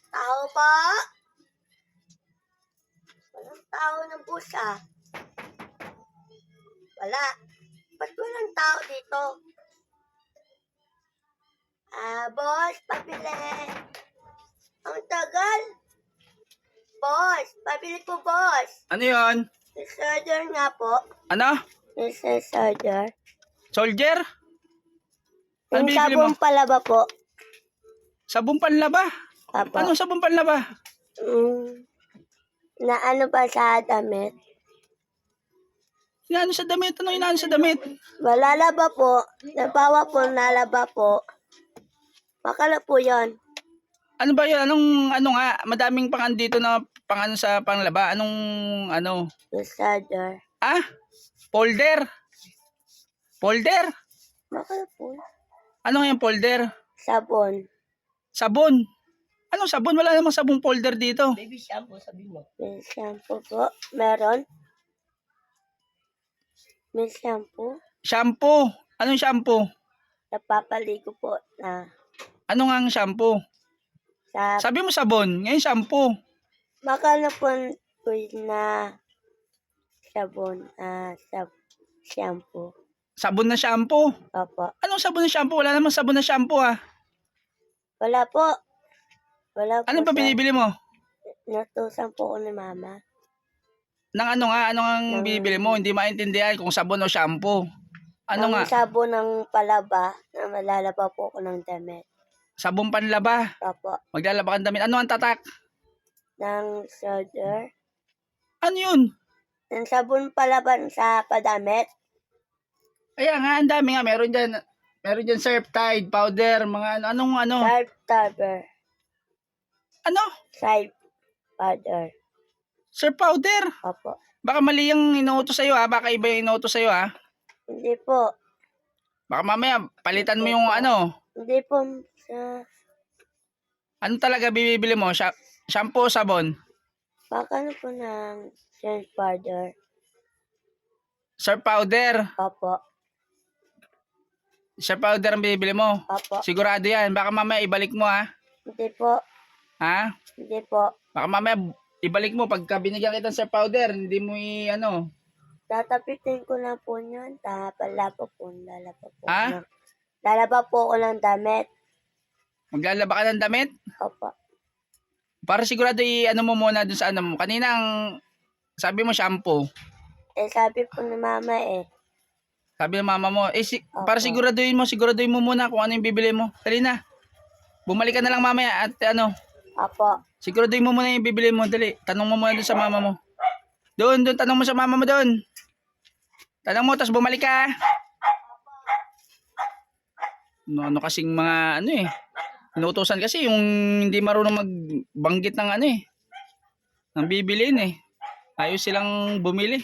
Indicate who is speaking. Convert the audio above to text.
Speaker 1: Tao pa? Walang tao ng pusa. Wala. Ba't walang tao dito? Boss, pabili. Ang tagal. Boss, pabili po, boss.
Speaker 2: Ano yun?
Speaker 1: Soldier nga po.
Speaker 2: Ano?
Speaker 1: Soldier.
Speaker 2: Soldier? Ano
Speaker 1: Yung
Speaker 2: bibili mo?
Speaker 1: sabong palaba po.
Speaker 2: Sabong panlaba?
Speaker 1: Apo.
Speaker 2: Anong sabong panlaba?
Speaker 1: Na ano ba sa damit?
Speaker 2: Inaano sa damit? Ano inaano sa damit?
Speaker 1: Malalaba po. Nabawa po, nalaba po. Makala po yun.
Speaker 2: Ano ba yun? Ano nga? Madaming pang dito na pang ano sa panglaba. Anong ano?
Speaker 1: Soldier.
Speaker 2: Ah? Folder? Folder?
Speaker 1: Makala po.
Speaker 2: Ano nga yung folder?
Speaker 1: Sabon.
Speaker 2: Sabon? Anong sabon? Wala namang sabong folder dito.
Speaker 1: Baby shampoo, sabi mo. May shampoo po. Meron? May shampoo.
Speaker 2: Shampoo? Anong shampoo?
Speaker 1: Napapaligo po na
Speaker 2: Ano nga ang shampoo?
Speaker 1: sa...
Speaker 2: Sabi mo sabon, ngayon shampoo.
Speaker 1: Makala po na sabon. Shampoo.
Speaker 2: Sabon na shampoo.
Speaker 1: Opo.
Speaker 2: Anong sabon na shampoo? Wala namang sabon na shampoo ah.
Speaker 1: Wala po. Wala po.
Speaker 2: Ano pa binibili mo?
Speaker 1: Natusan po ko ni mama.
Speaker 2: Nang ano nga? Ano ang
Speaker 1: Ng-
Speaker 2: binibili mo? Hindi maintindihan kung sabon o shampoo. Ano nga?
Speaker 1: Sabon ng palaba na malalaba po ko ng damit.
Speaker 2: Sabong panlaba.
Speaker 1: Opo.
Speaker 2: Maglalaba ka ng damit. Ano ang tatak?
Speaker 1: Ng soldier.
Speaker 2: Ano yun?
Speaker 1: Ng sabon palaban sa padamit.
Speaker 2: Kaya nga, ang dami nga. Meron dyan surf tide, powder, mga ano.
Speaker 1: Sharp tubber.
Speaker 2: Ano?
Speaker 1: Side powder.
Speaker 2: Surf powder.
Speaker 1: Opo.
Speaker 2: Baka mali yung inuutos sa'yo ha. Baka iba yung inuutos sa'yo ha.
Speaker 1: Hindi po.
Speaker 2: Baka mamaya, palitan mo yung ano.
Speaker 1: Hindi po sa...
Speaker 2: Ano talaga bibili mo? Shampoo o sabon?
Speaker 1: Baka ano po ng sharp powder.
Speaker 2: Surf powder.
Speaker 1: Opo.
Speaker 2: Surf powder ang bibili mo.
Speaker 1: Opo.
Speaker 2: Sigurado yan. Baka mamaya ibalik mo ha.
Speaker 1: Hindi po.
Speaker 2: Ha?
Speaker 1: Hindi po.
Speaker 2: Baka mamaya ibalik mo pagka binigyan kita ng surf powder. Hindi mo ano.
Speaker 1: Tatapitin ko na po yun. Lalaba po.
Speaker 2: Ha?
Speaker 1: Lalaba po ko ng damit.
Speaker 2: Maglalaba ka ng damit?
Speaker 1: Opo.
Speaker 2: Para sigurado ano mo muna dun sa ano mo. Kanina sabi mo shampoo.
Speaker 1: Sabi po ni mama
Speaker 2: Sabi ng mama mo, para siguraduhin mo muna kung ano yung bibili mo. Dali na. Bumalik ka na lang mamaya at ano.
Speaker 1: Opo.
Speaker 2: Siguraduhin mo muna yung bibili mo. Dali. Tanong mo muna dun sa mama mo. Doon, tanong mo sa mama mo doon. Tanong mo, tapos bumalik ka. Ano kasing mga ano inuutosan kasi yung hindi marunong magbanggit ng ano ng bibiliin Ayos silang bumili.